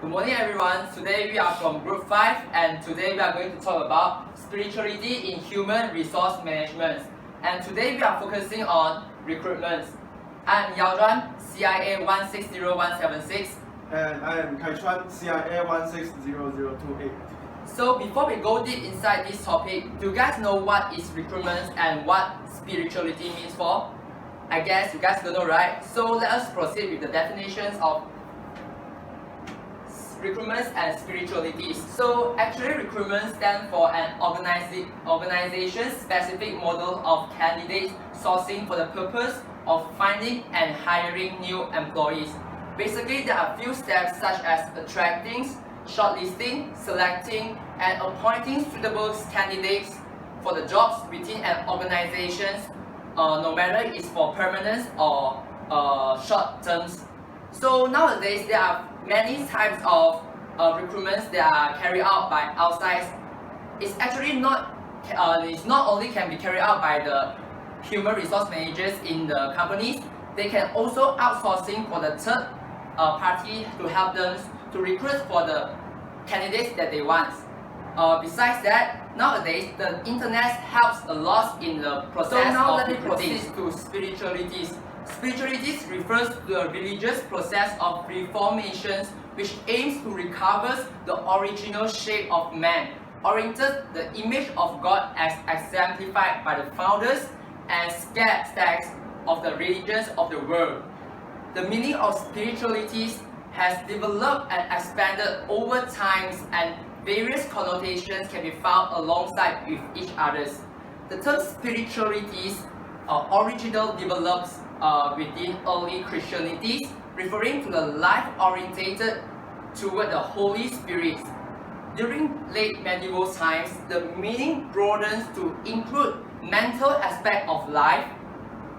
Good morning everyone. Today we are from Group 5 and today we are going to talk about spirituality in human resource management. And today we are focusing on recruitment. I'm Yao Zhuan, CIA 160176. And I am Kai Chuan, CIA 160028. So before we go deep inside this topic, do you guys know what is recruitment and what spirituality means for? I guess you guys don't know, right? So let us proceed with the definitions of recruitment and spiritualities. So actually recruitment stands for an organization-specific model of candidates sourcing for the purpose of finding and hiring new employees. Basically, there are a few steps such as attracting, shortlisting, selecting, and appointing suitable candidates for the jobs within an organization, no matter it's for permanent or short terms. So nowadays, there are many types of recruitments that are carried out by outside. It's actually not only can be carried out by the human resource managers in the companies. They can also outsourcing for the third party to help them to recruit for the candidates that they want. Besides that, nowadays the internet helps a lot in the process. So now let me proceed to spiritualities. Spiritualities refers to the religious process of reformation which aims to recover the original shape of man, oriented the image of God as exemplified by the founders and sects of the religions of the world. The meaning of spiritualities has developed and expanded over time, and various connotations can be found alongside with each other. The term spiritualities originally develops within early Christianity, referring to the life orientated toward the Holy Spirit. During late medieval times, the meaning broadens to include mental aspect of life,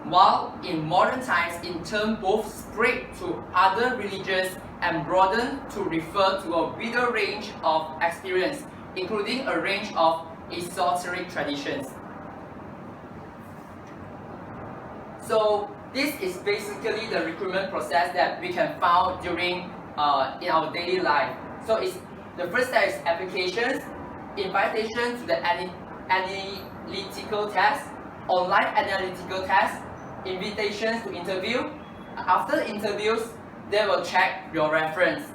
while in modern times in turn both spread to other religions and broaden to refer to a wider range of experience, including a range of esoteric traditions. So this is basically the recruitment process that we can find during in our daily life. So the first step is applications, invitation to the analytical test, online analytical test, invitations to interview. After the interviews, they will check your reference.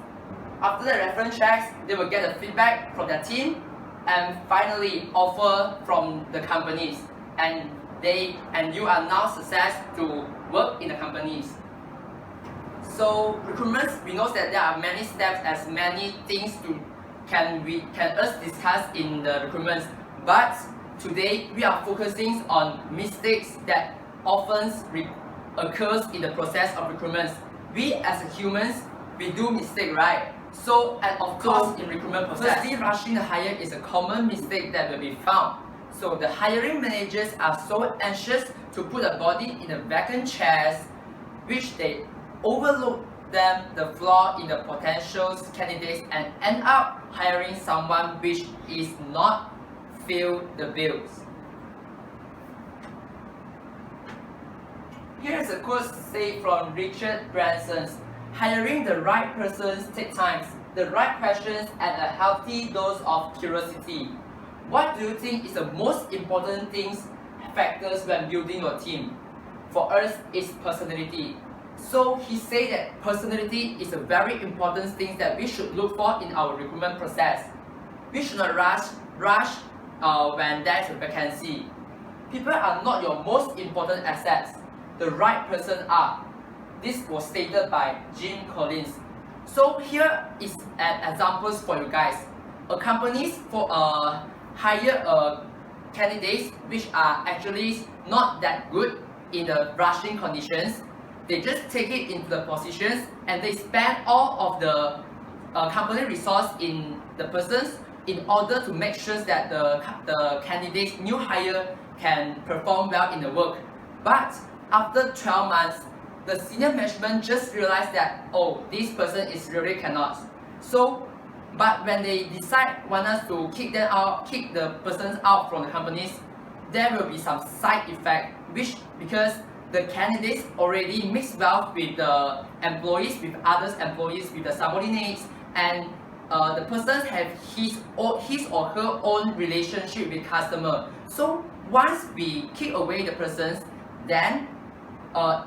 After the reference checks, they will get the feedback from their team, and finally offer from the companies. And you are now success to work in the companies. So recruitment, we know that there are many steps, as many things can us discuss in the recruitment. But today we are focusing on mistakes that often occurs in the process of recruitment. We as humans, we do mistake, right? So, and of course in recruitment process, firstly, rushing the hire is a common mistake that will be found. So the hiring managers are so anxious to put a body in the vacant chairs, which they overlook the flaw in the potential candidates and end up hiring someone which is not fill the bills. Here's a quote say from Richard Branson: hiring the right persons takes time, the right questions, and a healthy dose of curiosity. What do you think is the most important factors when building your team? For us, it's personality. So he said that personality is a very important thing that we should look for in our recruitment process. We should not rush when there's a vacancy. People are not your most important assets. The right person are. This was stated by Jim Collins. So here is an examples for you guys. A companies hire candidates which are actually not that good in the rushing conditions. They just take it into the positions and they spend all of the company resource in the persons in order to make sure that the candidates new hire can perform well in the work. But after 12 months, the senior management just realized that, oh, this person is really cannot. So, but when they want us to kick the persons out from the companies, there will be some side effect, because the candidates already mix well with the employees, with others employees, with the subordinates, and the person have his or her own relationship with customer. So once we kick away the persons, then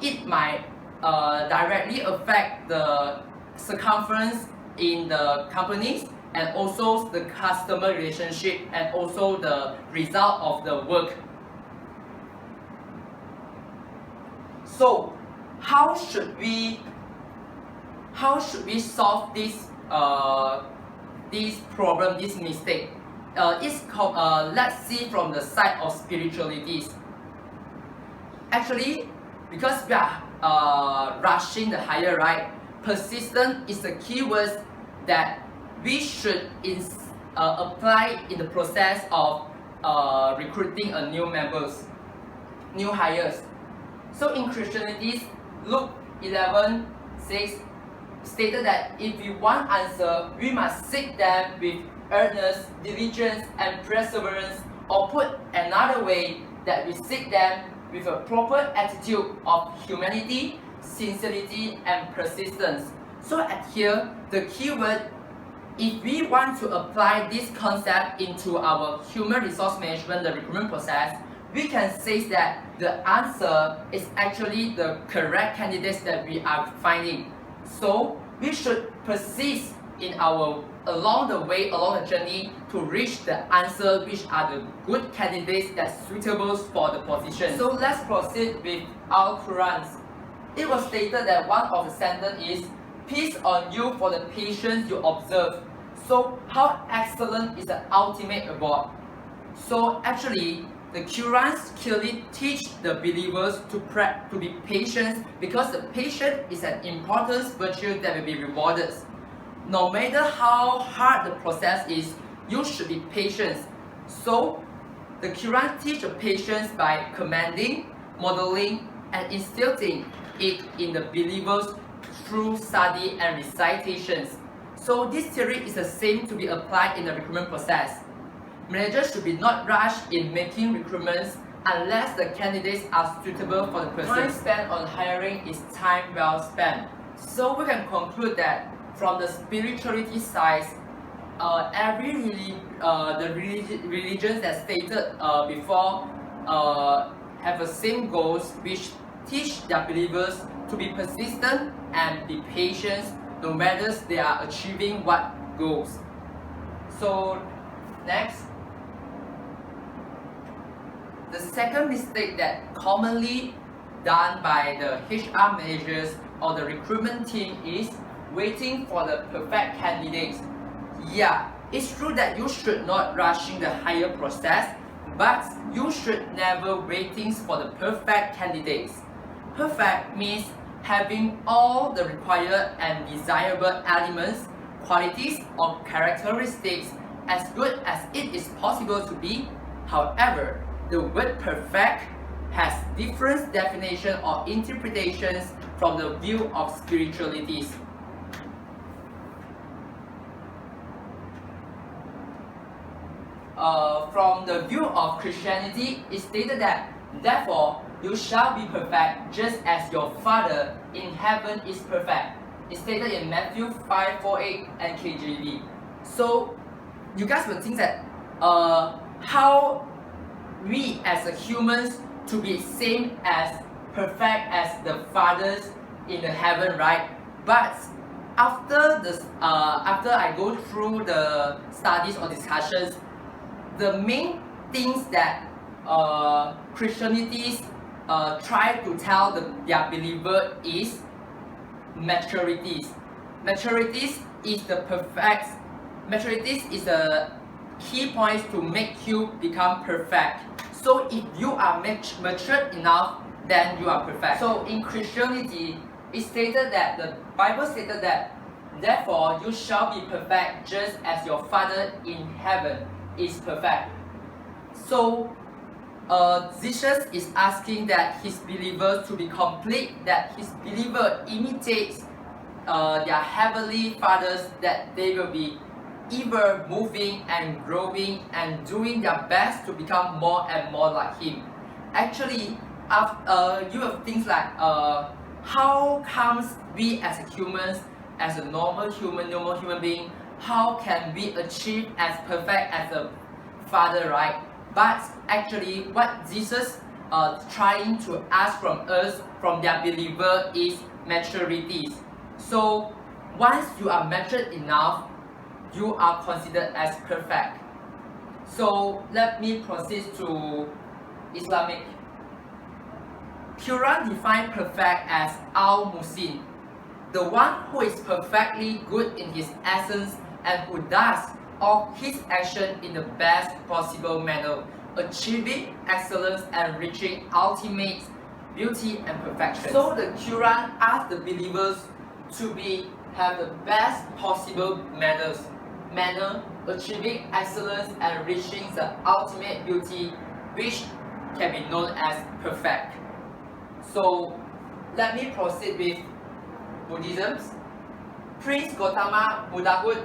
it might directly affect the circumference in the companies and also the customer relationship and also the result of the work. So how should we solve this problem, this mistake? It's called, let's see from the side of spiritualities. Actually, because we are rushing the hire, right? Persistent is the keyword that we should apply in the process of recruiting a new hires. So in Christianity, Luke 11:6 stated that if we want answer, we must seek them with earnest, diligence, and perseverance, or put another way, that we seek them with a proper attitude of humanity, sincerity, and persistence. So at here, the keyword, if we want to apply this concept into our human resource management, the recruitment process, we can say that the answer is actually the correct candidates that we are finding. So we should persist in along the journey to reach the answer which are the good candidates that's suitable for the position. So let's proceed with our Qurans. It was stated that one of the sentence is, peace on you for the patience you observe. So how excellent is the ultimate reward? So actually, the Qurans clearly teach the believers to be patient, because the patience is an important virtue that will be rewarded. No matter how hard the process is, you should be patient. So the Quran teaches patience by commanding, modeling, and instilling it in the believers through study and recitations. So this theory is the same to be applied in the recruitment process. Managers should be not rushed in making recruitments unless the candidates are suitable for the person. Time spent on hiring is time well spent. So we can conclude that from the spirituality side, religions that stated before have the same goals, which teach their believers to be persistent and be patient, no matter they are achieving what goals. So next, the second mistake that commonly done by the HR managers or the recruitment team is waiting for the perfect candidates. Yeah, it's true that you should not rushing the hire process, but you should never waiting for the perfect candidates. Perfect means having all the required and desirable elements, qualities, or characteristics as good as it is possible to be. However, the word perfect has different definition or interpretations from the view of spiritualities. From the view of Christianity, it stated that, therefore, you shall be perfect just as your Father in heaven is perfect. It's stated in Matthew 5:48 and KJV. So, you guys will think that how we as a humans to be same as perfect as the fathers in the heaven, right? But after I go through the studies or discussions, the main things that Christianity try to tell their believer is maturities. Maturities is the perfect. Maturities is the key points to make you become perfect. So if you are matured enough, then you are perfect. So in Christianity, it stated that the Bible stated that, therefore you shall be perfect just as your Father in heaven is perfect. So Jesus is asking that his believers to be complete, that his believer imitates their heavenly fathers, that they will be ever moving and growing and doing their best to become more and more like him. Actually, you have things like how comes we as humans as a normal human being, how can we achieve as perfect as a father, right? But actually what Jesus trying to ask from us, from their believer, is maturities. So once you are matured enough, you are considered as perfect. So let me proceed to Islamic. Quran defines perfect as al-musin, the one who is perfectly good in his essence and who does all his action in the best possible manner, achieving excellence and reaching ultimate beauty and perfection. So the Quran asks the believers to have the best possible manner, achieving excellence and reaching the ultimate beauty, which can be known as perfect. So let me proceed with Buddhism. Prince Gautama Buddhahood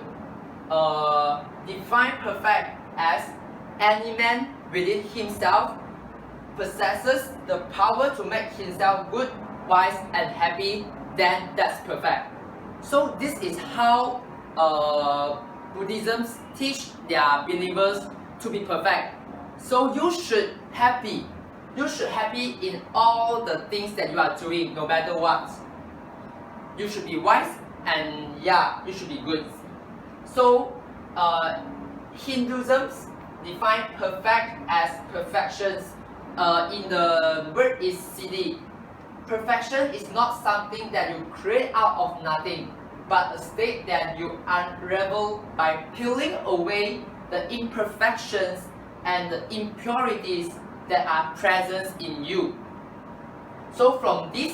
defined perfect as any man within himself possesses the power to make himself good, wise, and happy, then that's perfect. So this is how Buddhism teach their believers to be perfect. So you should happy in all the things that you are doing, no matter what. You should be wise, and you should be good. So Hinduism define perfect as perfections. In the word is siddhi. Perfection is not something that you create out of nothing, but a state that you unravel by peeling away the imperfections and the impurities that are present in you. So from this,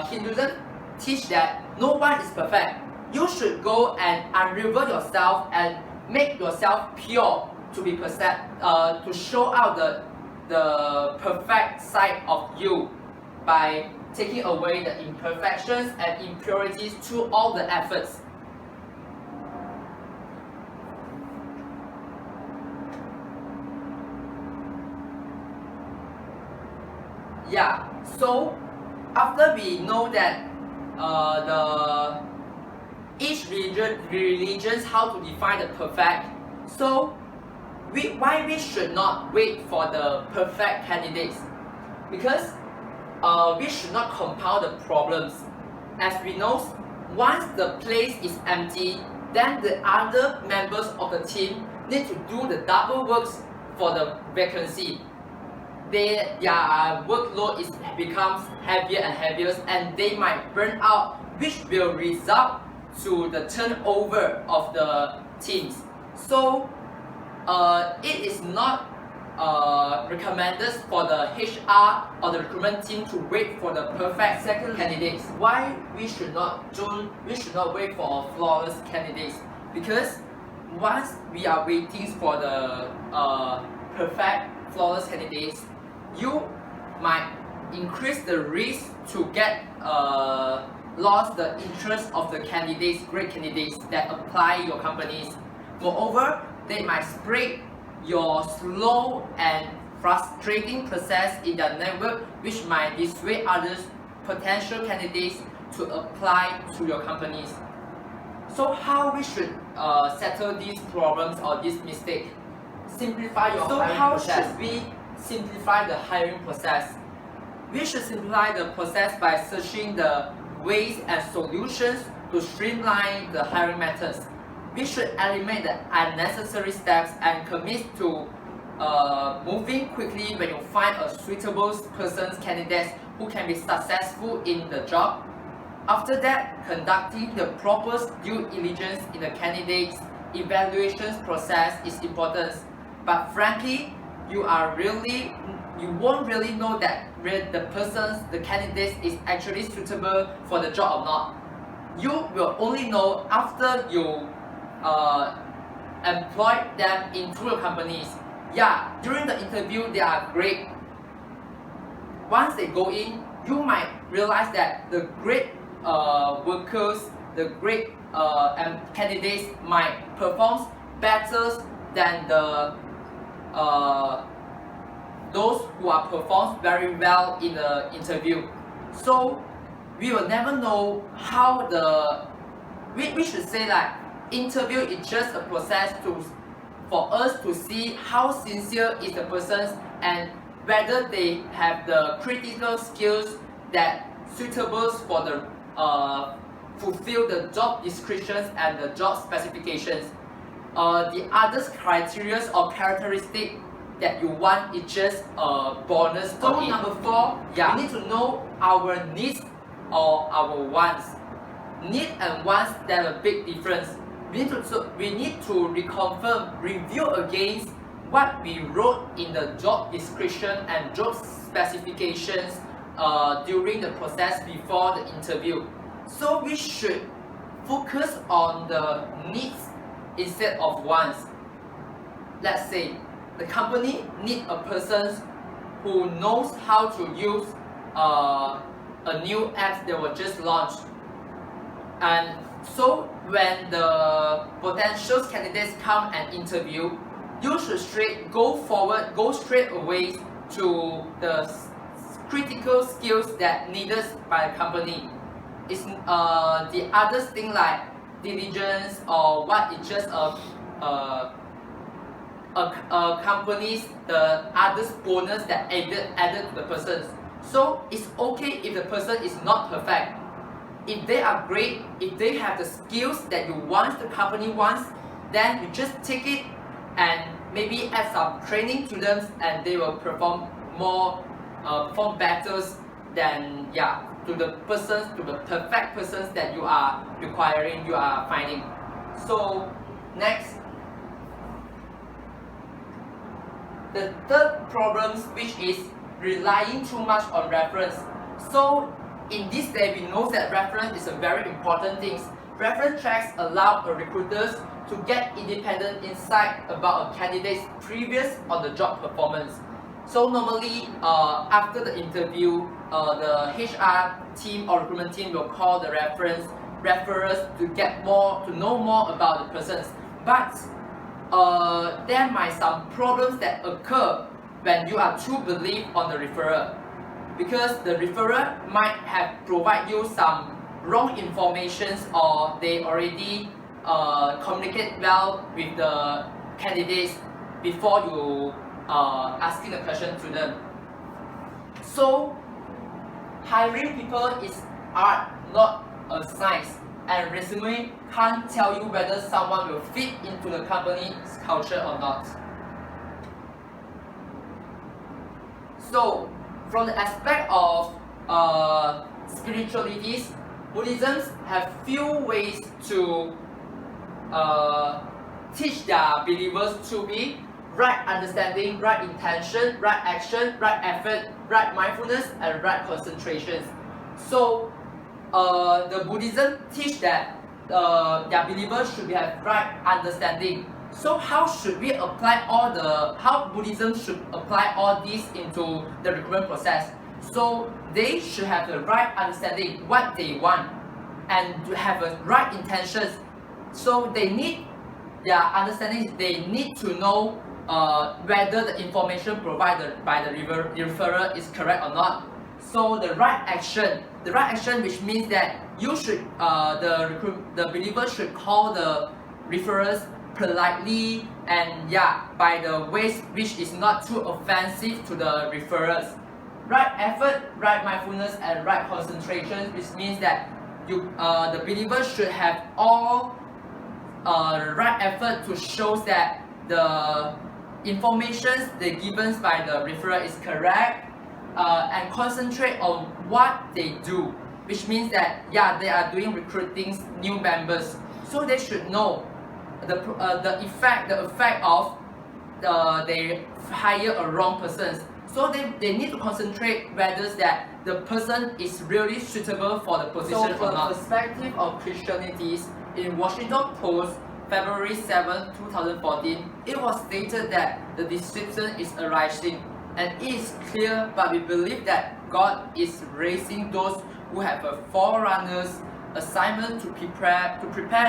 Hinduism teach that no one is perfect. You should go and unravel yourself and make yourself pure to be to show out the perfect side of you by taking away the imperfections and impurities through all the efforts. So after we know that each religions how to define the perfect, so why we should not wait for the perfect candidates? Because we should not compound the problems. As we know, once the place is empty, then the other members of the team need to do the double works for the vacancy. Their workload becomes heavier and heavier, and they might burn out, which will result to the turnover of the teams. So it is not recommended for the HR or the recruitment team to wait for the perfect second candidates. Why we should not wait for flawless candidates? Because once we are waiting for the perfect flawless candidates, you might increase the risk to get lost the interest of the great candidates that apply your companies. Moreover, they might spread your slow and frustrating process in their network, which might dissuade others potential candidates to apply to your companies. So how we should settle these problems or this mistake? Simplify your hiring process. So how should we simplify the hiring process? We should simplify the process by searching the ways and solutions to streamline the hiring methods. We should eliminate the unnecessary steps and commit to moving quickly when you find a suitable candidate who can be successful in the job. After that, conducting the proper due diligence in the candidate's evaluations process is important. But frankly, you won't really know that the candidate is actually suitable for the job or not. You will only know after you employ them into your companies. During the interview they are great. Once they go in, you might realize that the great workers, the great candidates might perform better than those who are performed very well in the interview. So we will never know how we should say like interview is just a process for us to see how sincere is the person and whether they have the critical skills that suitable for the fulfill the job descriptions and the job specifications. The other criteria or characteristic that you want is just a bonus. So number 4, we need to know our needs or our wants. Need and wants, there are a big difference. We need to reconfirm, review against what we wrote in the job description and job specifications during the process before the interview. So we should focus on the needs instead of wants. Let's say the company needs a person who knows how to use a new app that was just launched. And so when the potential candidates come and interview, you should go straight away to the critical skills that needed by the company. It's the other thing like diligence or what is just a company's the others bonus that added to the person. So it's okay if the person is not perfect. If they are great, if they have the skills that you want, the company wants, then you just take it and maybe add some training to them and they will perform better than to the perfect persons that you are requiring, you are finding. So next, the third problem, which is relying too much on reference. So in this day, we know that reference is a very important thing. Reference checks allow the recruiters to get independent insight about a candidate's previous on the job performance. So normally, after the interview, the HR team or recruitment team will call the referrers to know more about the persons. But there might some problems that occur when you are too believe on the referrer, because the referrer might have provide you some wrong information or they already communicate well with the candidates before you asking the question to them. So hiring people is art, not a science, and resume can't tell you whether someone will fit into the company's culture or not. So from the aspect of spiritualities, Buddhism have few ways to teach their believers to be right understanding, right intention, right action, right effort, right mindfulness, and right concentration. So the Buddhism teach that their believers should have right understanding. So how should we apply how Buddhism should apply all this into the recruitment process? So they should have the right understanding what they want and to have a right intentions. So they need their understanding, they need to know whether the information provided by the referrer is correct or not. So the right action which means that you should the believer should call the referrers politely and by the ways which is not too offensive to the referrers. Right effort, right mindfulness, and right concentration, which means that the believer should have all right effort to show that the information they given by the referrer is correct, and concentrate on what they do, which means that they are doing recruiting new members, so they should know the effect of they hire a wrong person. So they need to concentrate whether that the person is really suitable for the position or not. From the perspective of Christianity, in Washington Post, February 7, 2014, it was stated that the deception is arising, and it is clear, but we believe that God is raising those who have a forerunner's assignment to prepare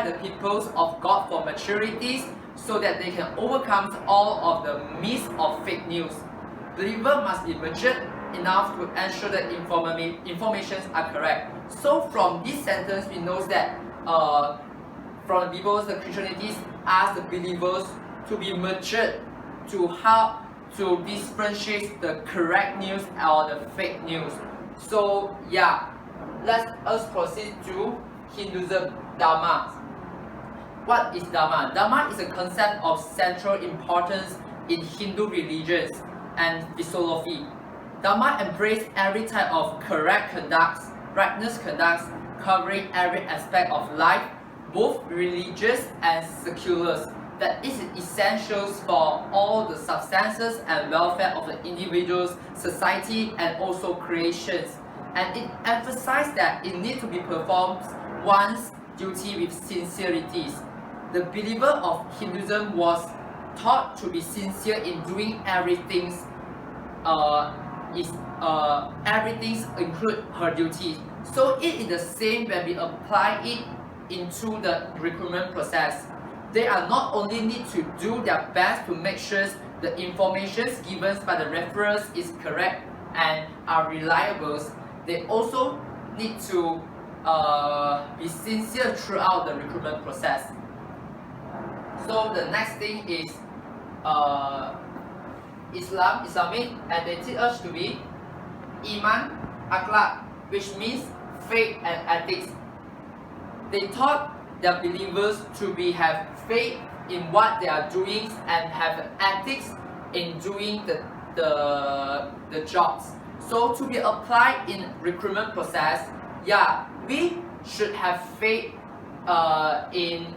the peoples of God for maturities, so that they can overcome all of the myths of fake news. Believer must be matured enough to ensure that informations are correct. So from this sentence, we know that from the Bible, the Christianity asks the believers to be matured to how to differentiate the correct news or the fake news. So yeah, let us proceed to Hinduism Dharma. What is Dharma? Dharma is a concept of central importance in Hindu religions and philosophy. Dharma embraces every type of correct conduct, righteous conduct, covering every aspect of life, both religious and secular, that is essential for all the substances and welfare of the individuals, society, and also creations. And it emphasizes that it needs to be performed one's duty with sincerity. The believer of Hinduism was taught to be sincere in doing everything. Everything include her duty. So it is the same when we apply it into the recruitment process. They are not only need to do their best to make sure the information given by the referrers is correct and are reliable, they also need to be sincere throughout the recruitment process. So the next thing is Islamic, and they teach us to be Iman, Akhlaq, which means faith and ethics. They taught their believers to have faith in what they are doing and have ethics in doing the jobs. So to be applied in recruitment process, yeah, we should have faith in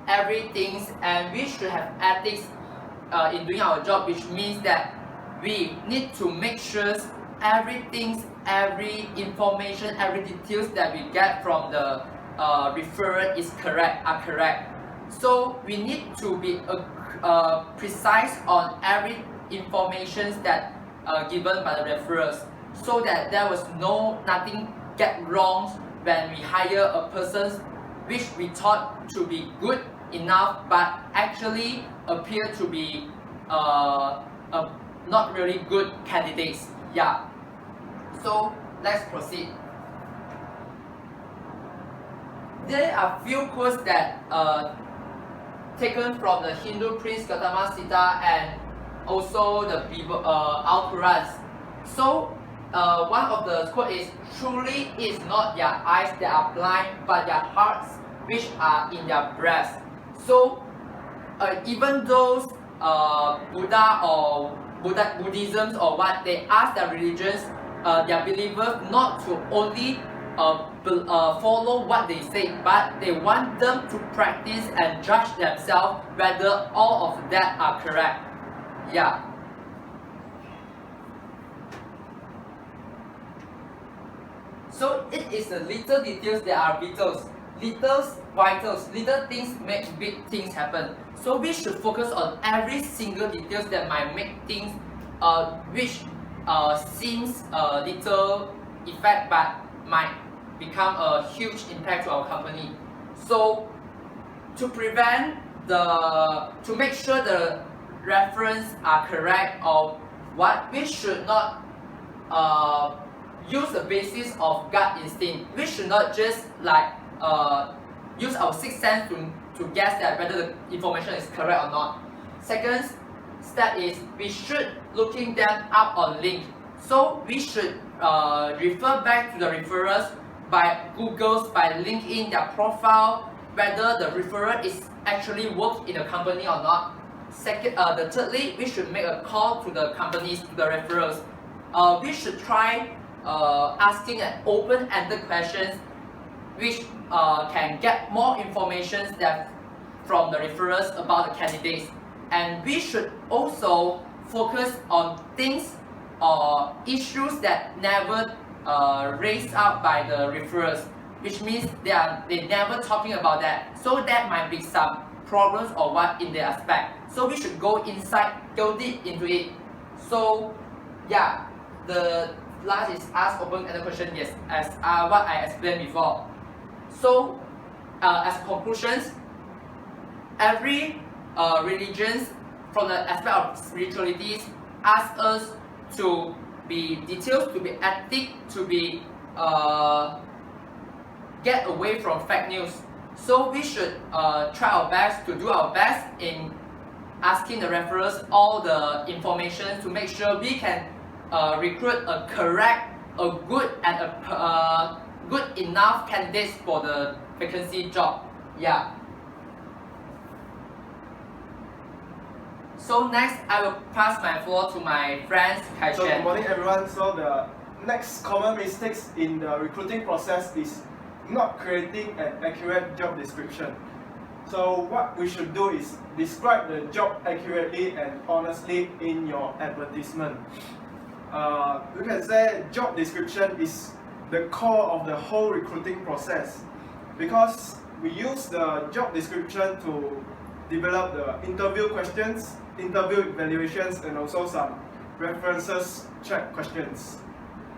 everything, and we should have ethics in doing our job, which means that we need to make sure everything, every information, every details that we get from the referrer is correct. So we need to be precise on every information that given by the referrers, so that there was nothing get wrong when we hire a person which we thought to be good enough but actually appear to be not really good candidates. Yeah. So let's proceed. There are few quotes that taken from the Hindu Prince Gautama Siddha and also the Bible, Al-Quran. So one of the quote is, "Truly it's not their eyes that are blind, but their hearts which are in their breast." So even those Buddha or Buddhism or what, they ask their religions, their believers not to only follow what they say, but they want them to practice and judge themselves whether all of that are correct. Yeah. So it is the little details that are vitals. Little things make big things happen. So we should focus on every single details that might make things which seems a little effect but might become a huge impact to our company. So to make sure the reference are correct or what, we should not use the basis of gut instinct. We should not just use our sixth sense to guess that whether the information is correct or not. Second step is we should looking them up on link. So we should refer back to the referrers by Google's, by LinkedIn, their profile, whether the referrer is actually work in a company or not. Thirdly, we should make a call to the companies, to the referrals. We should try asking an open-ended questions which can get more information from the referrers about the candidates. And we should also focus on things or issues that never raised up by the referrers, which means they never talking about that. So that might be some problems or what in their aspect. So we should go deep into it. So yeah, the last is ask open-ended question. Yes, as what I explained before. So as conclusions, every religions from the aspect of spiritualities ask us to be details, to be ethic, to be get away from fake news. So we should try our best to do our best in asking the referrals all the information to make sure we can recruit a correct, a good, and a good enough candidates for the vacancy job. Yeah. So next, I will pass my floor to my friends Kai So good Xuan. morning everyone. So the next common mistakes in the recruiting process is not creating an accurate job description. So what we should do is describe the job accurately and honestly in your advertisement. You can say job description is the core of the whole recruiting process, because we use the job description to develop the interview questions, interview evaluations, and also some references check questions.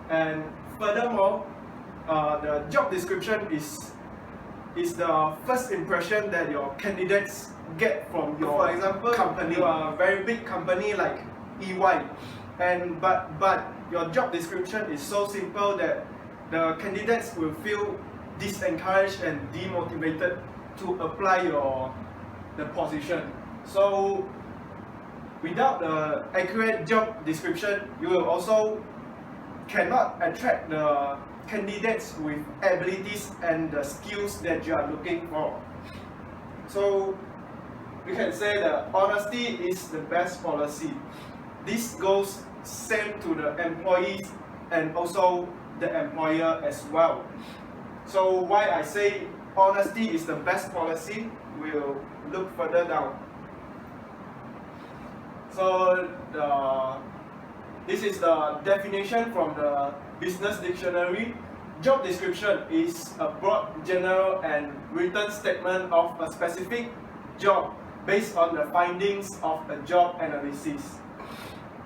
And furthermore, the job description is the first impression that your candidates get from your, for example, company. You are a very big company like EY, and but your job description is so simple that the candidates will feel disencouraged and demotivated to apply the position. So without the accurate job description, you will also cannot attract the candidates with abilities and the skills that you are looking for. So we can say that honesty is the best policy. This goes same to the employees and also the employer as well. So why I say honesty is the best policy, we'll look further down. So this is the definition from the Business Dictionary. Job description is a broad, general, and written statement of a specific job based on the findings of a job analysis.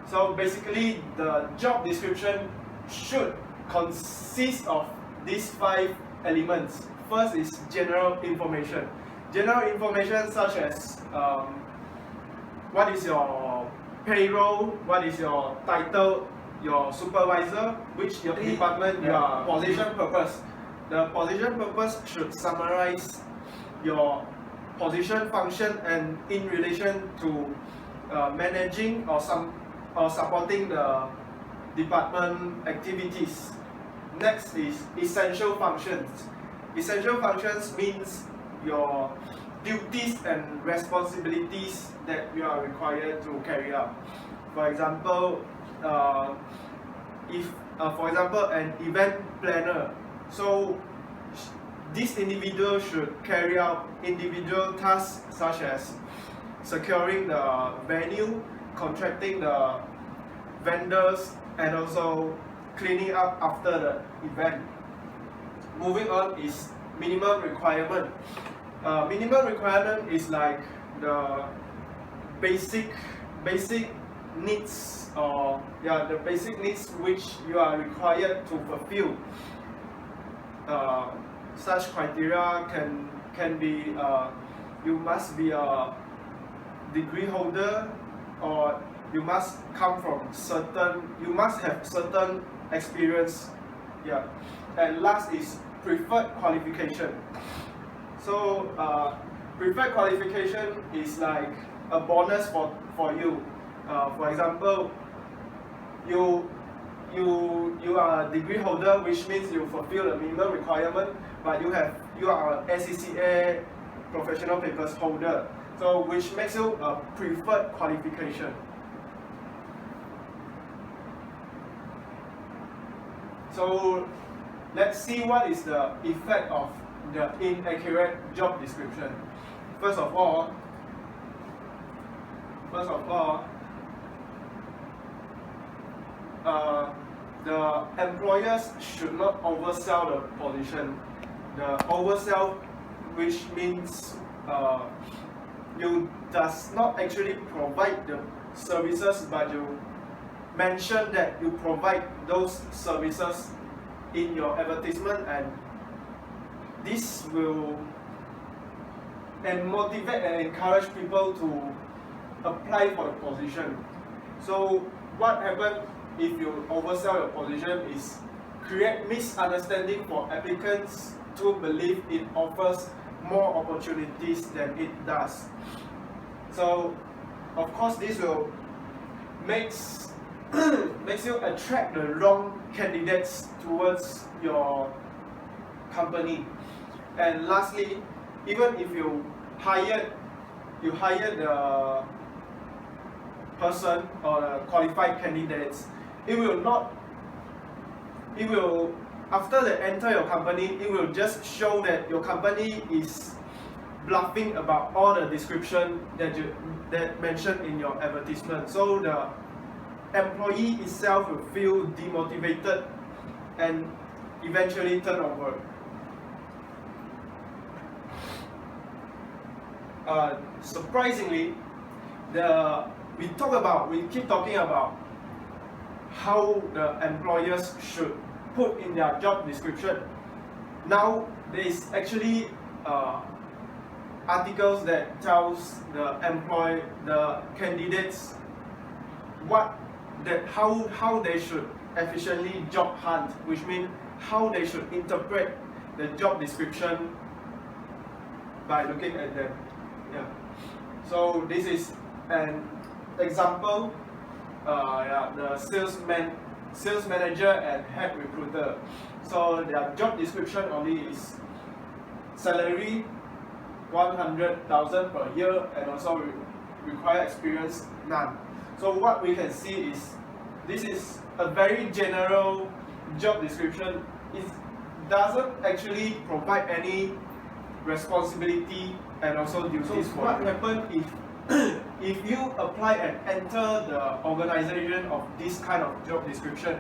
So basically, the job description should consist of these 5 elements. First is general information. General information such as what is your payroll, what is your title, your supervisor, which your department, your position purpose. The position purpose should summarize your position function and in relation to managing or supporting the department activities. Next is essential functions. Essential functions means your duties and responsibilities that you are required to carry out. For example, for example, an event planner. So this individual should carry out individual tasks such as securing the venue, contracting the vendors, and also cleaning up after the event. Moving on is minimum requirement. Minimum requirement is like the basic needs, or the basic needs which you are required to fulfill. Such criteria can be you must be a degree holder, or you must come from you must have certain experience. And last is preferred qualification. So preferred qualification is like a bonus for you. For example, you are a degree holder, which means you fulfill the minimum requirement, but you are a SCCA professional papers holder, so which makes you a preferred qualification. So let's see what is the effect of the inaccurate job description. First of all, the employers should not oversell the position. The oversell, which means you does not actually provide the services, but you mention that you provide those services in your advertisement, and this will motivate and encourage people to apply for the position. So what happened if you oversell your position is create misunderstanding for applicants to believe it offers more opportunities than it does. So of course this will makes you attract the wrong candidates towards your company. And lastly, even if you hired the person or the qualified candidates, it will after they enter your company, it will just show that your company is bluffing about all the description that mentioned in your advertisement. So the employee itself will feel demotivated and eventually turn over. Surprisingly, we keep talking about how the employers should put in their job description. Now there is actually articles that tells the candidates how they should efficiently job hunt, which means how they should interpret the job description by looking at them. Yeah. So this is an example. The sales manager and head recruiter. So their job description only is salary 100,000 per year and also require experience none. So what we can see is this is a very general job description. It doesn't actually provide any responsibility and also duties. So what happens if you apply and enter the organization of this kind of job description,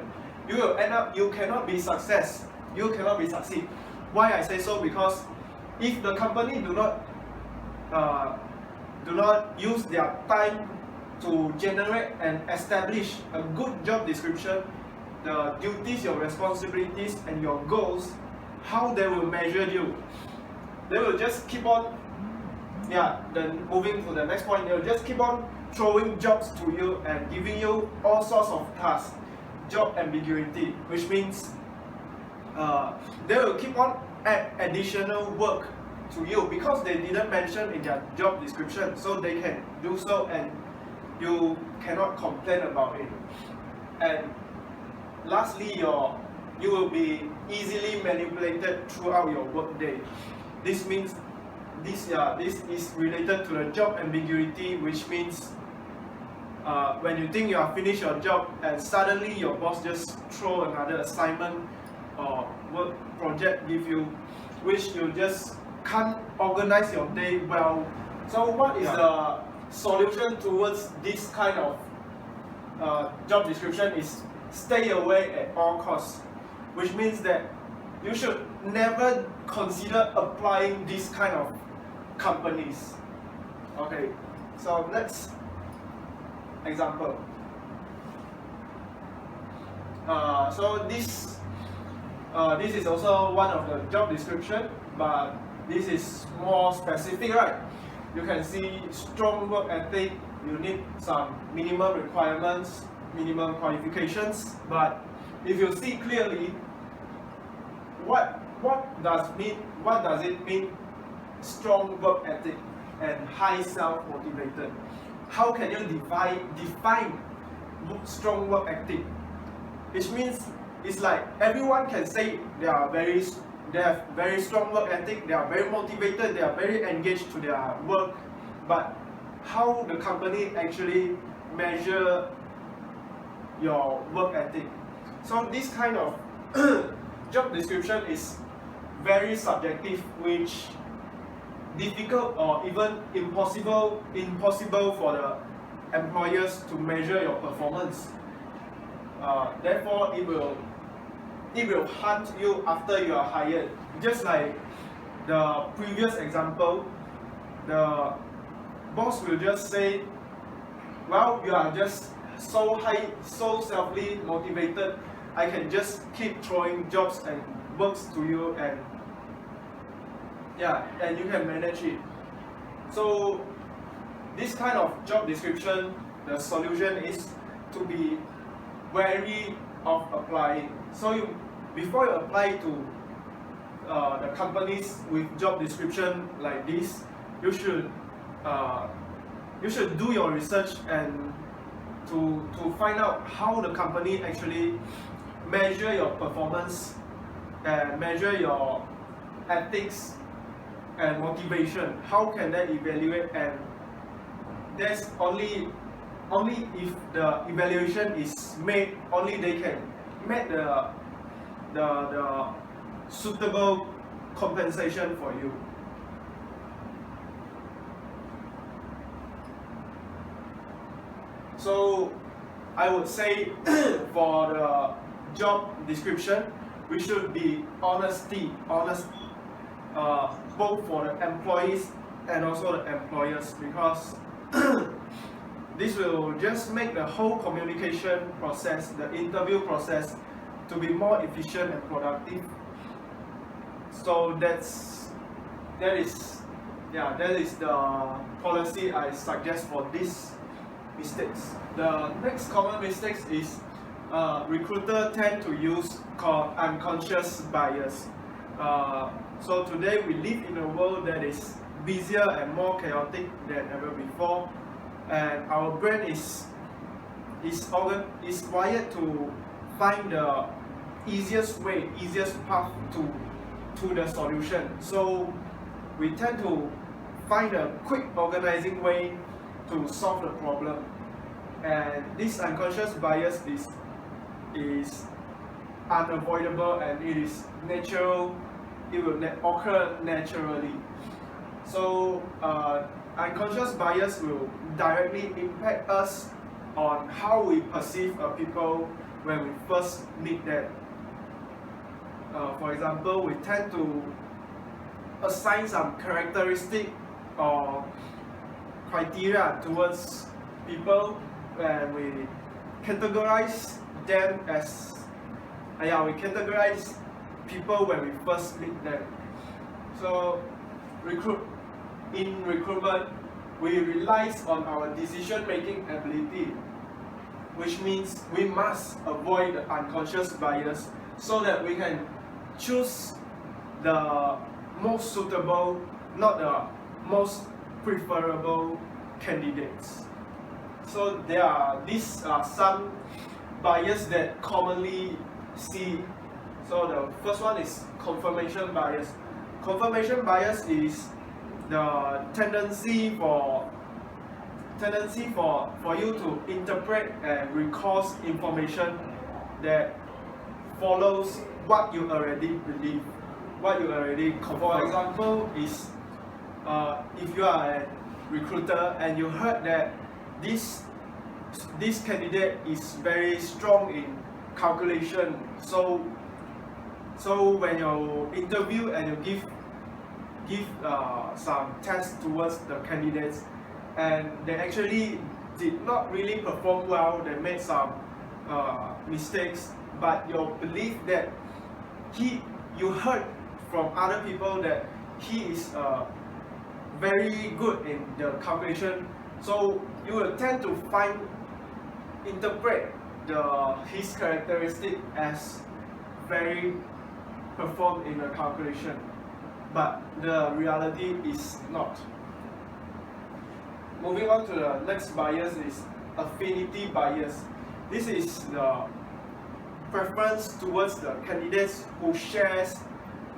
you will end up, you cannot succeed. Why I say so? Because if the company do not use their time to generate and establish a good job description, the duties, your responsibilities and your goals, how they will measure you, they will just keep on then moving to the next point, they'll just keep on throwing jobs to you and giving you all sorts of tasks, job ambiguity, which means they will keep on add additional work to you because they didn't mention in their job description, so they can do so and you cannot complain about it. And lastly, you will be easily manipulated throughout your workday. This means this is related to the job ambiguity, which means when you think you have finished your job and suddenly your boss just throw another assignment or work project give you, which you just can't organize your day well. So what is the solution towards this kind of job description is stay away at all costs, which means that you should never consider applying this kind of companies. Okay, so next example. So this is also one of the job description, but this is more specific, right? You can see strong work ethic. You need some minimum requirements, minimum qualifications. But if you see clearly, what does it mean? Strong work ethic and high self-motivated. How can you define strong work ethic? Which means it's like everyone can say they have very strong work ethic, they are very motivated, they are very engaged to their work, but how the company actually measure your work ethic? So this kind of job description is very subjective, which difficult or even impossible for the employers to measure your performance. Therefore, it will hunt you after you are hired. Just like the previous example, the boss will just say, well, you are just so selfly motivated, I can just keep throwing jobs and works to you and you can manage it. So this kind of job description, the solution is to be wary of applying. So before you apply to the companies with job description like this, you should do your research and to find out how the company actually measure your performance and measure your ethics and motivation. How can they evaluate? And that's only if the evaluation is made, only they can make the suitable compensation for you. So I would say for the job description, we should be honest, both for the employees and also the employers, because this will just make the whole communication process, the interview process, to be more efficient and productive. So that is the policy I suggest for these mistakes. The next common mistakes is recruiter tend to use called unconscious bias. So today we live in a world that is busier and more chaotic than ever before, and our brain is wired to find the easiest path to the solution. So we tend to find a quick organizing way to solve the problem, and this unconscious bias is unavoidable and it is natural. It will occur naturally. So unconscious bias will directly impact us on how we perceive people when we first meet them. For example, we tend to assign some characteristic or criteria towards people, and we categorize them as we categorize people when we first meet them. So in recruitment, we rely on our decision-making ability, which means we must avoid the unconscious bias so that we can choose the most suitable, not the most preferable candidates. So these are some bias that commonly see. So the first one is confirmation bias. Confirmation bias is the tendency for you to interpret and recall information that follows what you already believe, what you already confirm. For example, is if you are a recruiter and you heard that this candidate is very strong in calculation, so when you interview and you give some tests towards the candidates, and they actually did not really perform well, they made some mistakes, but you believe that you heard from other people that he is very good in the calculation, so you will tend to interpret his characteristic as very performed in the calculation, but the reality is not. Moving on to the next bias is affinity bias. This is the preference towards the candidates who shares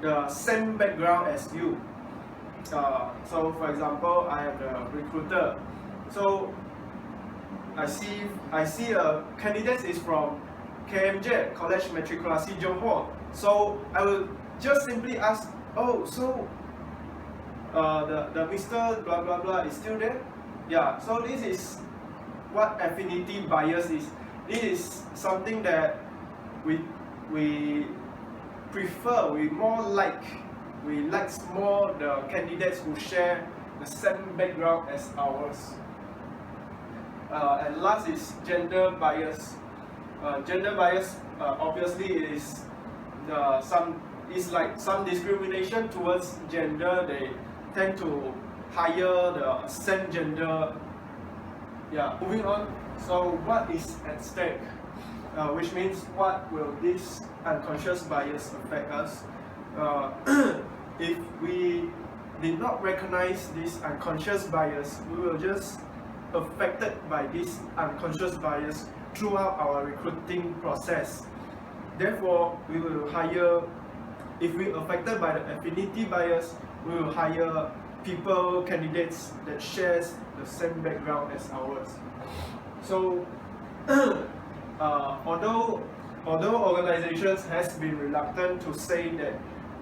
the same background as you. So for example, I am the recruiter. So I see a candidate is from KMJ, College Matriculasi Johor. So I will just simply ask, oh, so the Mr. blah blah blah is still there? Yeah. So this is what affinity bias is. This is something that we prefer. We like more the candidates who share the same background as ours. And last is gender bias. Gender bias obviously is some discrimination towards gender. They tend to hire the same gender. Yeah. Moving on. So what is at stake? which means what will this unconscious bias affect us? If we did not recognize this unconscious bias, we will just affected by this unconscious bias throughout our recruiting process. Therefore, we will hire, if we affected by the affinity bias, we will hire people, candidates that shares the same background as ours. So, although organizations has been reluctant to say that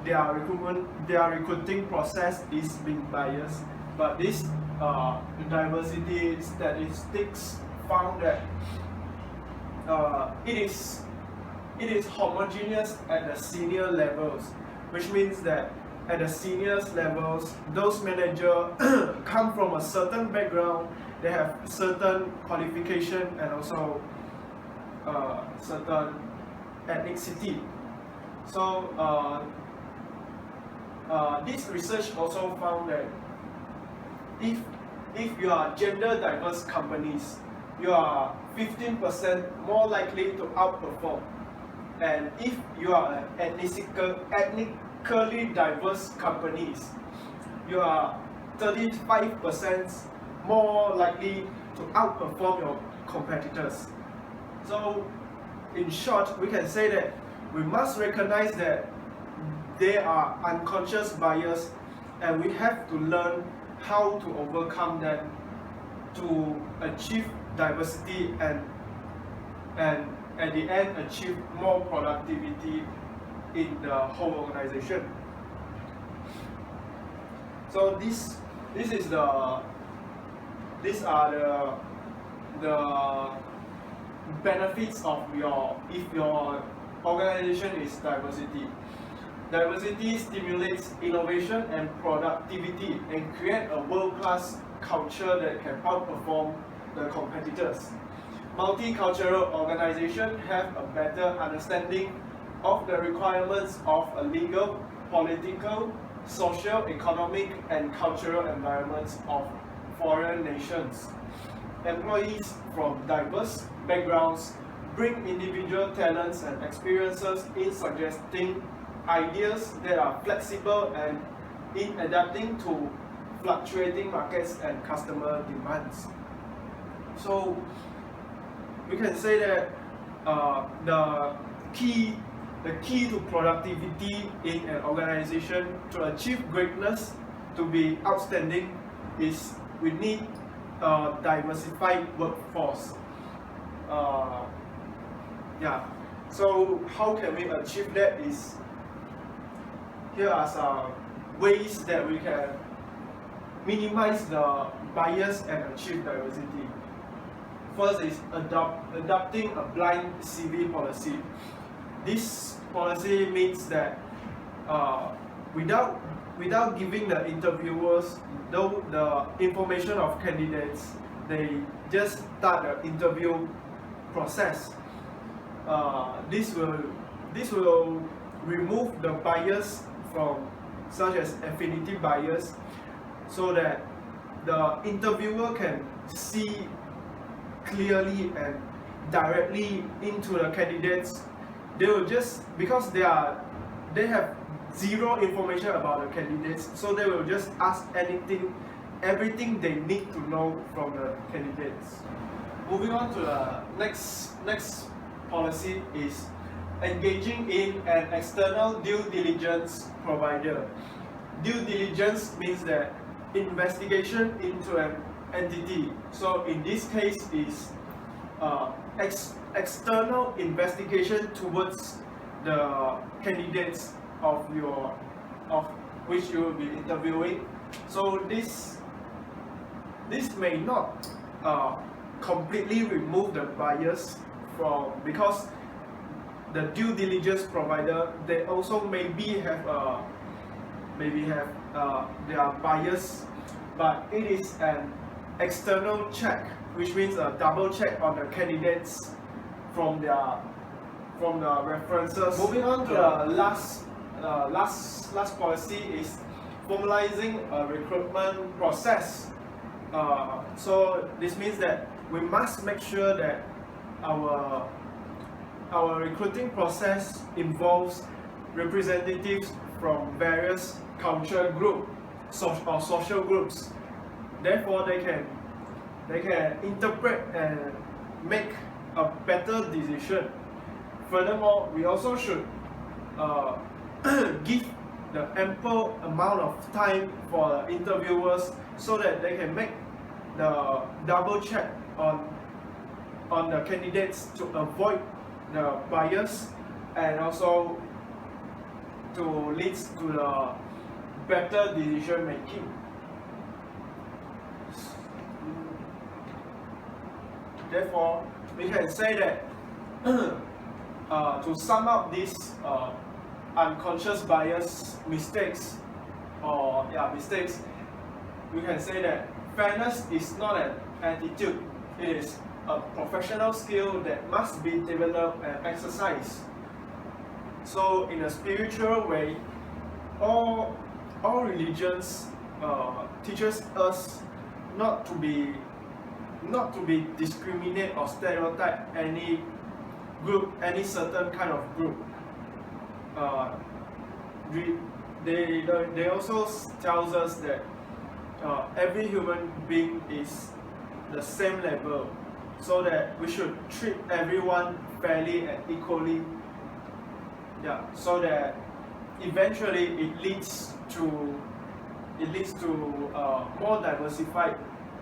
their recruiting process is being biased, but this diversity statistics found that it is homogeneous at the senior levels, which means that at the seniors levels, those managers come from a certain background, they have certain qualification and also certain ethnicity. So this research also found that if you are gender diverse companies, you are 15% more likely to outperform. And if you are ethnically diverse companies, you are 35% more likely to outperform your competitors. So in short, we can say that we must recognize that there are unconscious bias and we have to learn how to overcome them to achieve diversity and at the end achieve more productivity in the whole organization. So these are the benefits of if your organization is diversity. Diversity stimulates innovation and productivity and create a world-class culture that can outperform the competitors. Multicultural organizations have a better understanding of the requirements of a legal, political, social, economic, and cultural environments of foreign nations. Employees from diverse backgrounds bring individual talents and experiences in suggesting ideas that are flexible and in adapting to fluctuating markets and customer demands. So we can say that the key to productivity in an organization to achieve greatness, to be outstanding, is we need a diversified workforce. So how can we achieve that? Here are some ways that we can minimize the bias and achieve diversity. First is adopting a blind CV policy. This policy means that without giving the interviewers the information of candidates, they just start the interview process. This will remove the bias from such as affinity bias, so that the interviewer can see clearly and directly into the candidates. They will just, because they have zero information about the candidates, so they will just ask everything they need to know from the candidates. Moving on to the next policy is engaging in an external due diligence provider. Due diligence means that investigation into an entity. So in this case is external investigation towards the candidates of which you will be interviewing. So this may not completely remove the bias because the due diligence provider, they also maybe have their bias, but it is an external check, which means a double check on the candidates from the references. Moving on to the last policy is formalizing a recruitment process. So this means that we must make sure that our recruiting process involves representatives from various cultural groups or social groups. Therefore, they can interpret and make a better decision. Furthermore, we also should give the ample amount of time for the interviewers so that they can make the double check on the candidates to avoid the bias and also to lead to the better decision making. Therefore, we can say that to sum up these unconscious bias mistakes, we can say that fairness is not an attitude, it is a professional skill that must be developed and exercised. So in a spiritual way, all religions teaches us not to be discriminate or stereotype any group, any certain kind of group. They also tells us that every human being is the same level, so that we should treat everyone fairly and equally. So that eventually it leads to more diversified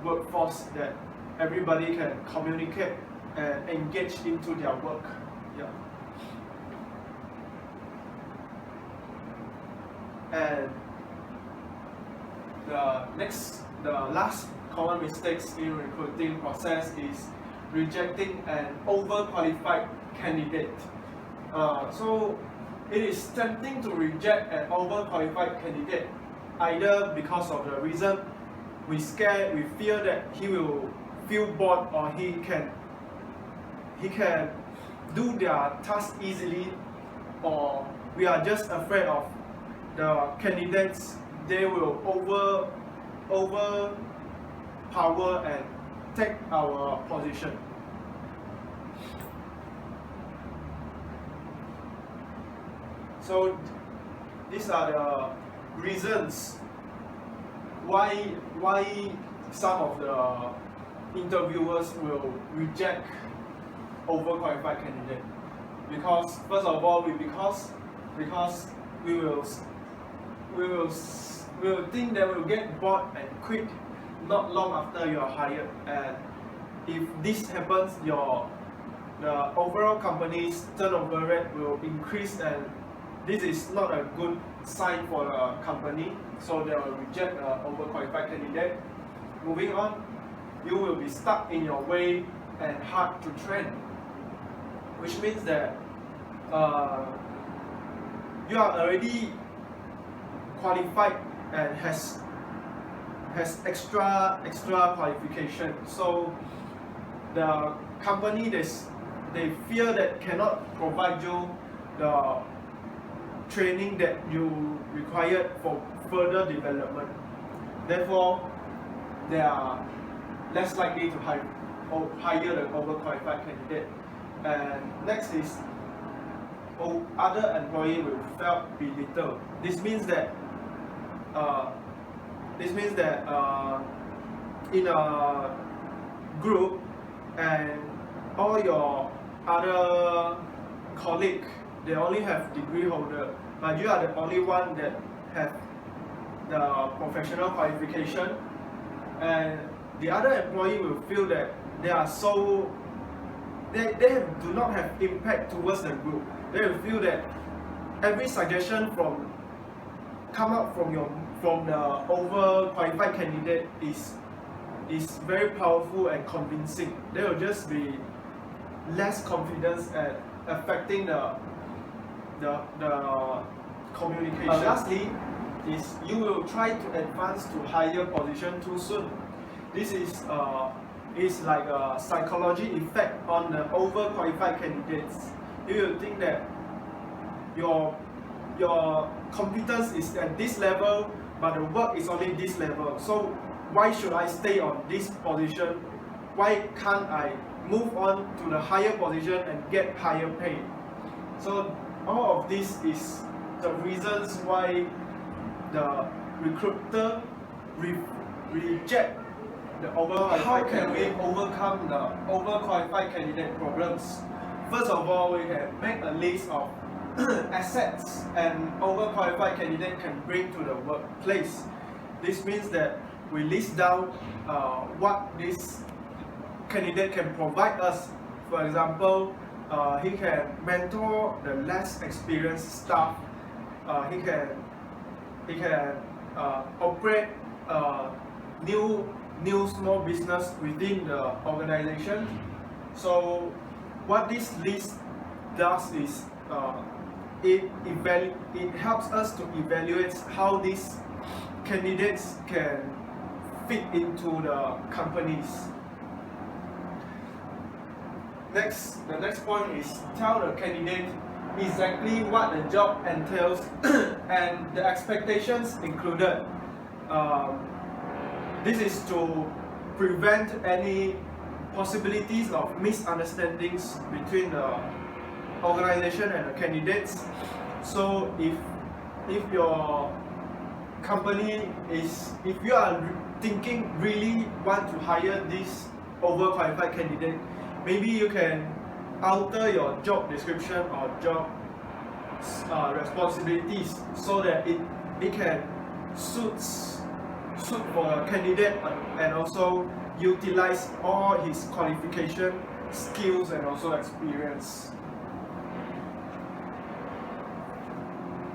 workforce that everybody can communicate and engage into their work. And the last common mistakes in recruiting process is rejecting an overqualified candidate. So it is tempting to reject an overqualified candidate, either because of the reason we fear that he will feel bored or he can do their task easily, or we are just afraid of the candidates, they will overpower and take our position. So these are the reasons why some of the interviewers will reject overqualified candidate. Because first of all, because we will think that we'll get bored and quit not long after you are hired, and if this happens, the overall company's turnover rate will increase, and this is not a good sign for the company, so they will reject the overqualified candidate. Moving on, you will be stuck in your way and hard to train, which means that you are already qualified and has extra qualification. So the company they fear that cannot provide you the training that you required for further development. Therefore, they are less likely to hire the overqualified candidate. And next is other employee will feel belittled. This means that in a group and all your other colleagues, they only have degree holder, but you are the only one that have the professional qualification, and the other employee will feel that they do not have impact towards the group. They will feel that every suggestion come out from the overqualified candidate is very powerful and convincing. They will just be less confidence at affecting the communication. Lastly, is you will try to advance to higher position too soon. This is like a psychology effect on the overqualified candidates. You will think that your competence is at this level, but the work is only this level. So why should I stay on this position? Why can't I move on to the higher position and get higher pay. So all of this is the reasons why the recruiter reject the overqualified. How can we overcome the overqualified candidate problems? First of all, we can make a list of assets an overqualified candidate can bring to the workplace. This means that we list down what this candidate can provide us. For example, he can mentor the less experienced staff. He can operate new small business within the organization. So what this list does is it helps us to evaluate how these candidates can fit into the companies. The next point is tell the candidate exactly what the job entails and the expectations included. This is to prevent any possibilities of misunderstandings between the organization and the candidates. So if your company if you are thinking really want to hire this overqualified candidate, maybe you can alter your job description or job responsibilities so that it can suit for a candidate and also utilize all his qualification, skills and also experience.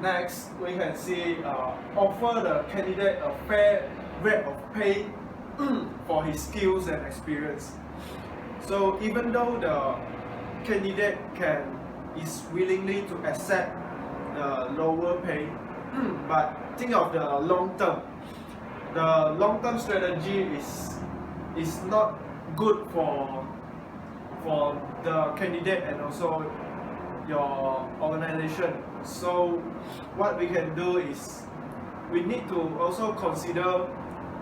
Next, we can see offer the candidate a fair rate of pay for his skills and experience. So even though the candidate is willingly to accept the lower pay, but think of the long term. The long term strategy is not good for the candidate and also your organization. So what we can do is we need to also consider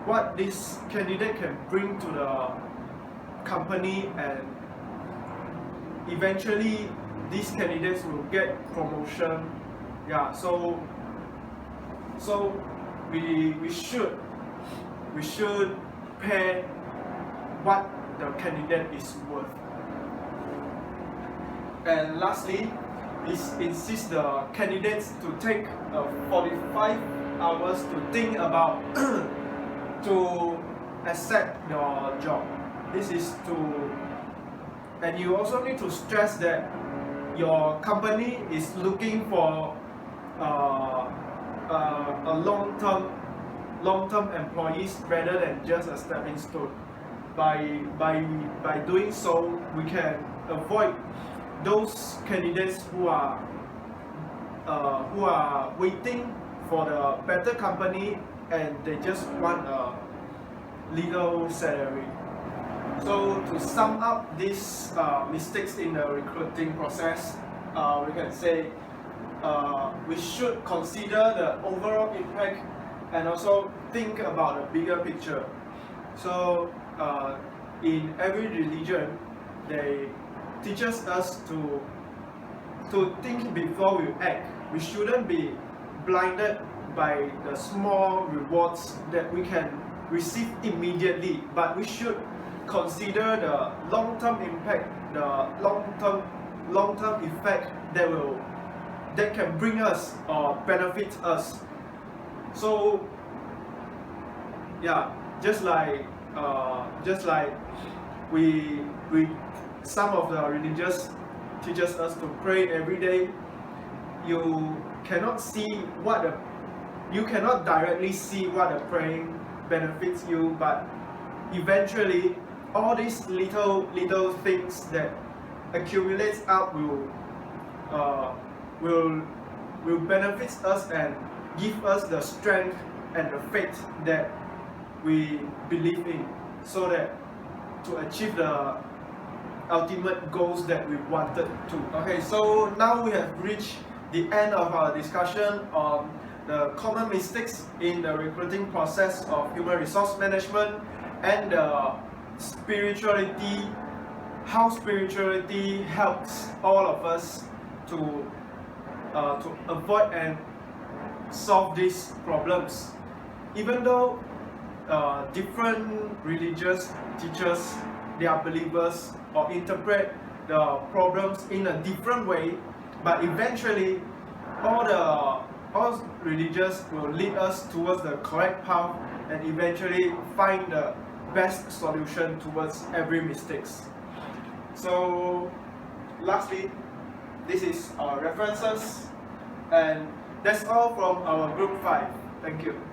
what this candidate can bring to the company, and eventually these candidates will get promotion. Yeah, so we should pay what the candidate is worth. And lastly, is insist the candidates to take 45 hours to think about to accept your job. This is and you also need to stress that your company is looking for a long-term employees rather than just a stepping stone. By doing so, we can avoid those candidates who are waiting for the better company and they just want a little salary. So to sum up these mistakes in the recruiting process, we can say we should consider the overall impact and also think about the bigger picture. So in every religion, they teaches us to think before we act. We shouldn't be blinded by the small rewards that we can receive immediately, but we should consider the long-term impact, the long-term effect that can bring us or benefit us. So yeah, just like we some of the religious teaches us to pray every day. You cannot directly see what the praying benefits you, but eventually all these little things that accumulates up will benefit us and give us the strength and the faith that we believe in, so that to achieve the ultimate goals that we wanted to. Okay, so now we have reached the end of our discussion on the common mistakes in the recruiting process of human resource management and the spirituality how spirituality helps all of us to avoid and solve these problems. Even though different religious teachers, they are believers or interpret the problems in a different way, but eventually all religions will lead us towards the correct path and eventually find the best solution towards every mistakes. So lastly, this is our references, and that's all from our group 5. Thank you.